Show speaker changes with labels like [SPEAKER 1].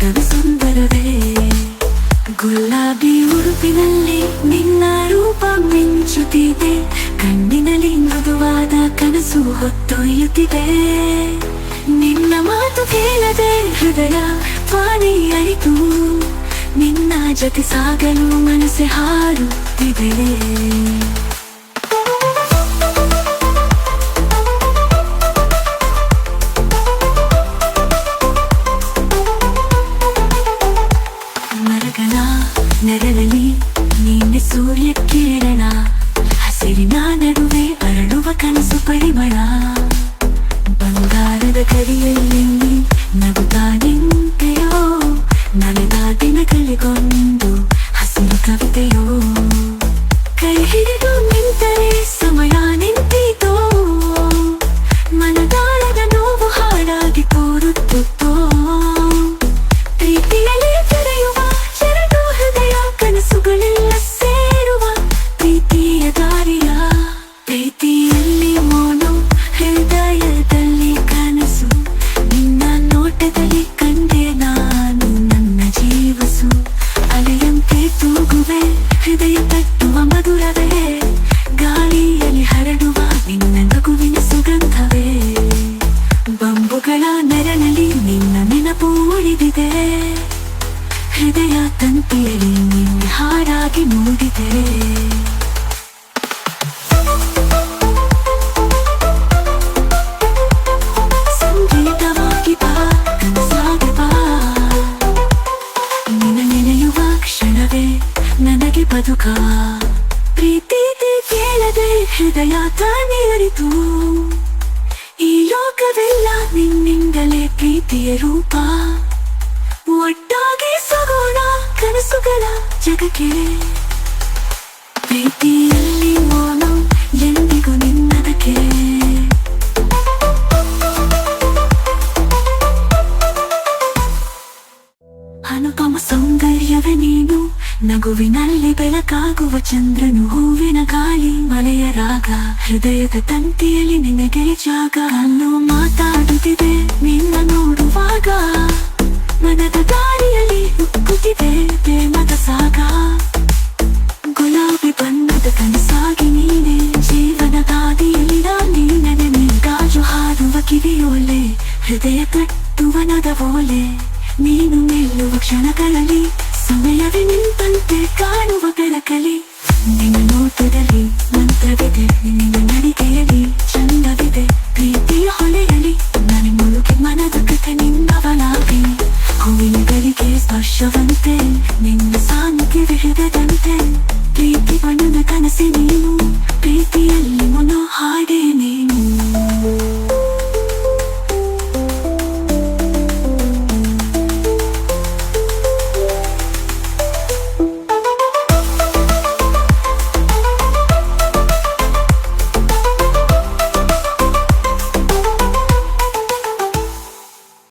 [SPEAKER 1] ಜಗವು ಸುಂದರವೇ. ಗುಲಾಬಿ ಉಡುಪಿನಲ್ಲಿ ನಿನ್ನ ರೂಪ ಮಿಂಚುತ್ತಿದೆ, ಕಣ್ಣಿನಲ್ಲಿ ಮೃದುವಾದ ಕನಸು ಹೊತ್ತೊಯ್ಯುತ್ತಿದೆ. ನಿನ್ನ ಮಾತು ಕೇಳದೆ ಹೃದಯ ಧ್ವನಿಯಾಯಿತು, ನಿನ್ನ ಜೊತೆ ಸಾಗಲು ಮನಸ್ಸೆ ಹಾಡುತ್ತಿದೆ. ಮರಗಳ ನೆರಳಲ್ಲಿ ನೀನೆ ಸೂರ್ಯ ಕಿರಣ, ಹಸಿರಿನ ನಡುವೆ ಅರಳುವ ಕನಸು ಪರಿಮಳ. ಬಂಗಾರದ ಕರಿಯಲ್ಲಿ ನಗುತ್ತಾ ನಿಂತೆಯೋ, ನಲಿದ ದಿನಗಳಿಗೊಂದು ಹಸಿರು ಕವಿತೆಯೋ. ಕೈ ಹಿಡಿದು ನಿಂತರೆ ಸಮಯ ನಿಂತಿತೋ, ಮನದಾಳದ ನೋವು ಹಾಡಾಗಿ ತೋರುತ್ತೋ. ಪ್ರೀತಿಯಲ್ಲಿ ತೆರೆಯುವ ಎರಡು ಹೃದಯ, ಕನಸುಗಳೆಲ್ಲ ಸೇರುವ ಪ್ರೀತಿಯ ದಾರಿಯ. ಪ್ರೀತಿಯಲ್ಲಿ ಮೋನು ಹೃದಯದಲ್ಲಿ ಕನಸು, ನಿನ್ನ ನೋಟದಲ್ಲಿ ಕಂಡೆ ನಾನು ನನ್ನ ಜೀವಸು. ಅಲೆಯಂತೆ ತೂಗುವೆ ಹೃದಯ ತಟ್ಟುವ ಮಧುರವೇ, ಗಾಳಿಯಲ್ಲಿ ಹರಡುವ ನಿನ್ನ ನಗುವಿನ ಸುಗಂಧವೇ. ಬಂಬುಗಳ ನೆರಳಲ್ಲಿ ನಿನ್ನ ನೆನಪು ಉಳಿದಿದೆ, ಹೃದಯ ತಂತಿಯಲ್ಲಿ ನಿನ್ನ ಹಾಡಾಗಿ ಮೂಡಿದೆ. ಸಂಗೀತವಾಗಿ ಬಾ, ಕನಸಾಗಿ ಬಾ, ನಿನ್ನ ನೆನೆಯುವ ಕ್ಷಣವೇ ನನಗೆ ಬದುಕ. ಪ್ರೀತಿ ಕೇಳದೆ ಹೃದಯ ತಾನೇ ಅರಿತು, ಈ ಲೋಕವೆಲ್ಲ ನಿನ್ನಿಂದಲೇ ಪ್ರೀತಿಯ ರೂಪ. ಒಟ್ಟಾಗಿ ಸಾಗೋಣ ಕನಸುಗಳ ಜಗಕ್ಕೆ, ಪ್ರೀತಿಯಲ್ಲಿ ಮೌನ ಎಂದಿಗೂ ನಿನ್ನದಕ್ಕೆ. ಅನುಪಮ ಸೌಂದರ್ಯವೇ ನೀನು, ನಗುವಿನಲ್ಲಿ ಬೆಳಕಾಗುವ ಚಂದ್ರನು, ಹೂವಿನ ಗಾಳಿ ಮಳೆಯ ರಾಗ, ಹೃದಯದ ತಂತಿಯಲ್ಲಿ ನಿನಗೆ ಜಾಗ. ಅನ್ನು ಮಾತಾಡುತ್ತಿದೆ ನಿನ್ನ ನೋಡುವಾಗ, ಮನದ ದಾರಿಯಲ್ಲಿ ಉಕ್ಕುತ್ತಿದೆ ಪ್ರೇಮದ ಸಾಗ. ಗುಲಾಬಿ ಬಣ್ಣದ ಕನಸಾಗಿ ನೀನೆ, ಜೀವನ ದಾದಿಯಲ್ಲಿ ನೀನೆ. ಗಾಜು ಹಾಡುವ ಕಿವಿಯೋಲೆ, ಹೃದಯ ತಟ್ಟುವ ನದವೋಲೆ. ನೀನು ನಿಲ್ಲುವ ಕ್ಷಣಗಳಲ್ಲಿ ಸಮಯವೇ ನಿಂತಂತೆ ಕಾಣುವ ಬೆಳಕಲಿ. ನಿನ್ನ ನೋಟದಲ್ಲಿ ಮಂತ್ರವಿದೆ, ನಿನ್ನ ನಡಿಗೆಯಲ್ಲಿ ಚಂದವಿದೆ. ಪ್ರೀತಿಯ ಹೊಳೆಯಲಿ ನನ್ನ ಮುಳುಗಿ ಮನದ ಕಥೆ ನಿನ್ನವನಾಗಿ. ಹೂವಿನಗಳಿಗೆ ಸ್ಪರ್ಶವಂತೆ ನಿನ್ನ ಸಾನುಗೆ ಹೃದಯದಂತೆ. ಪ್ರೀತಿ ಬಣ್ಣದ ಕನಸೆ ನೀನು, ಪ್ರೀತಿಯಲ್ಲಿ